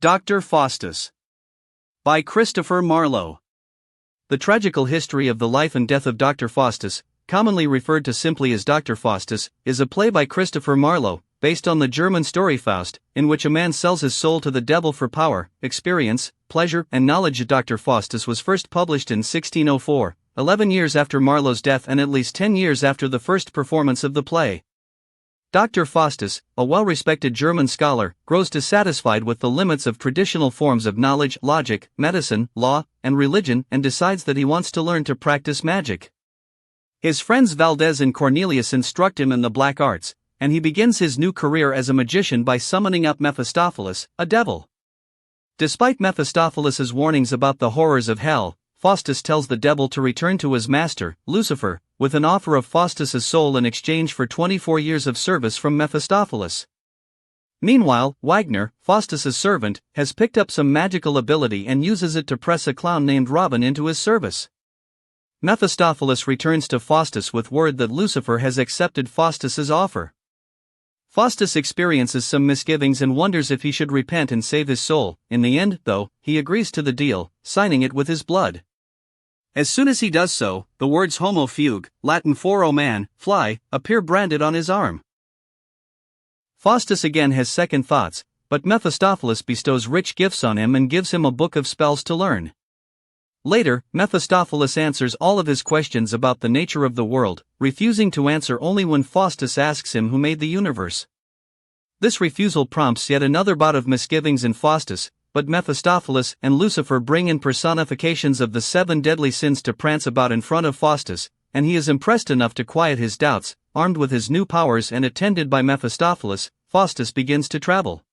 Dr. Faustus. By Christopher Marlowe. The tragical history of the life and death of Dr. Faustus, commonly referred to simply as Dr. Faustus, is a play by Christopher Marlowe, based on the German story Faust, in which a man sells his soul to the devil for power, experience, pleasure, and knowledge. Dr. Faustus was first published in 1604, 11 years after Marlowe's death and at least 10 years after the first performance of the play. Dr. Faustus, a well-respected German scholar, grows dissatisfied with the limits of traditional forms of knowledge, logic, medicine, law, and religion, and decides that he wants to learn to practice magic. His friends Valdez and Cornelius instruct him in the black arts, and he begins his new career as a magician by summoning up Mephistopheles, a devil. Despite Mephistopheles' warnings about the horrors of hell, Faustus tells the devil to return to his master, Lucifer, with an offer of Faustus' soul in exchange for 24 years of service from Mephistopheles. Meanwhile, Wagner, Faustus' servant, has picked up some magical ability and uses it to press a clown named Robin into his service. Mephistopheles returns to Faustus with word that Lucifer has accepted Faustus' offer. Faustus experiences some misgivings and wonders if he should repent and save his soul. In the end, though, he agrees to the deal, signing it with his blood. As soon as he does so, the words homo fugue, Latin for "O man, fly," appear branded on his arm. Faustus again has second thoughts, but Mephistopheles bestows rich gifts on him and gives him a book of spells to learn. Later, Mephistopheles answers all of his questions about the nature of the world, refusing to answer only when Faustus asks him who made the universe. This refusal prompts yet another bout of misgivings in Faustus, but Mephistopheles and Lucifer bring in personifications of the 7 deadly sins to prance about in front of Faustus, and he is impressed enough to quiet his doubts. Armed with his new powers and attended by Mephistopheles, Faustus begins to travel.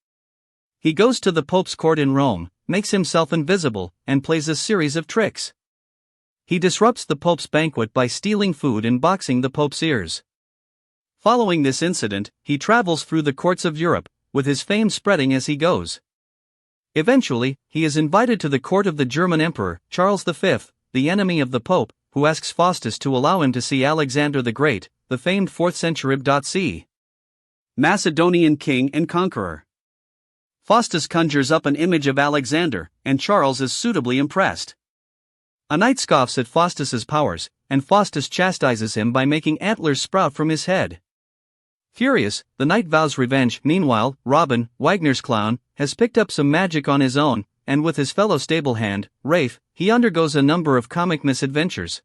He goes to the Pope's court in Rome, makes himself invisible, and plays a series of tricks. He disrupts the Pope's banquet by stealing food and boxing the Pope's ears. Following this incident, he travels through the courts of Europe, with his fame spreading as he goes. Eventually, he is invited to the court of the German Emperor, Charles V, the enemy of the Pope, who asks Faustus to allow him to see Alexander the Great, the famed 4th century Macedonian king and conqueror. Faustus conjures up an image of Alexander, and Charles is suitably impressed. A knight scoffs at Faustus' powers, and Faustus chastises him by making antlers sprout from his head. Furious, the knight vows revenge. Meanwhile, Robin, Wagner's clown, has picked up some magic on his own, and with his fellow stable hand, Rafe, he undergoes a number of comic misadventures.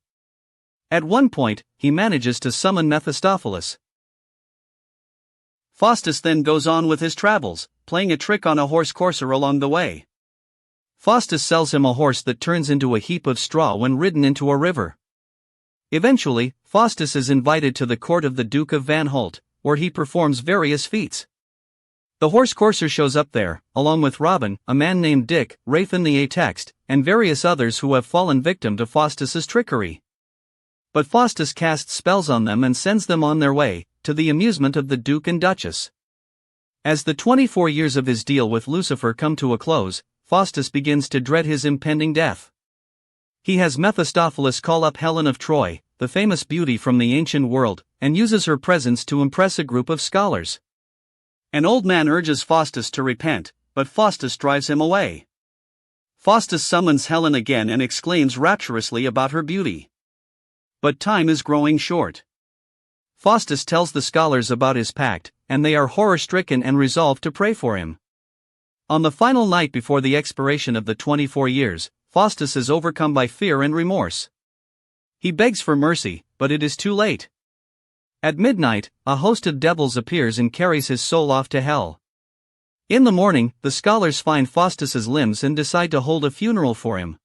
At one point, he manages to summon Mephistopheles. Faustus then goes on with his travels, playing a trick on a horse courser along the way. Faustus sells him a horse that turns into a heap of straw when ridden into a river. Eventually, Faustus is invited to the court of the Duke of Van Holt, where he performs various feats. The horse courser shows up there, along with Robin, a man named Dick, Rafe in the A-text, and various others who have fallen victim to Faustus' trickery. But Faustus casts spells on them and sends them on their way, to the amusement of the Duke and Duchess. As the 24 years of his deal with Lucifer come to a close, Faustus begins to dread his impending death. He has Mephistopheles call up Helen of Troy, the famous beauty from the ancient world, and uses her presence to impress a group of scholars. An old man urges Faustus to repent, but Faustus drives him away. Faustus summons Helen again and exclaims rapturously about her beauty. But time is growing short. Faustus tells the scholars about his pact, and they are horror-stricken and resolve to pray for him. On the final night before the expiration of the 24 years, Faustus is overcome by fear and remorse. He begs for mercy, but it is too late. At midnight, a host of devils appears and carries his soul off to hell. In the morning, the scholars find Faustus' limbs and decide to hold a funeral for him.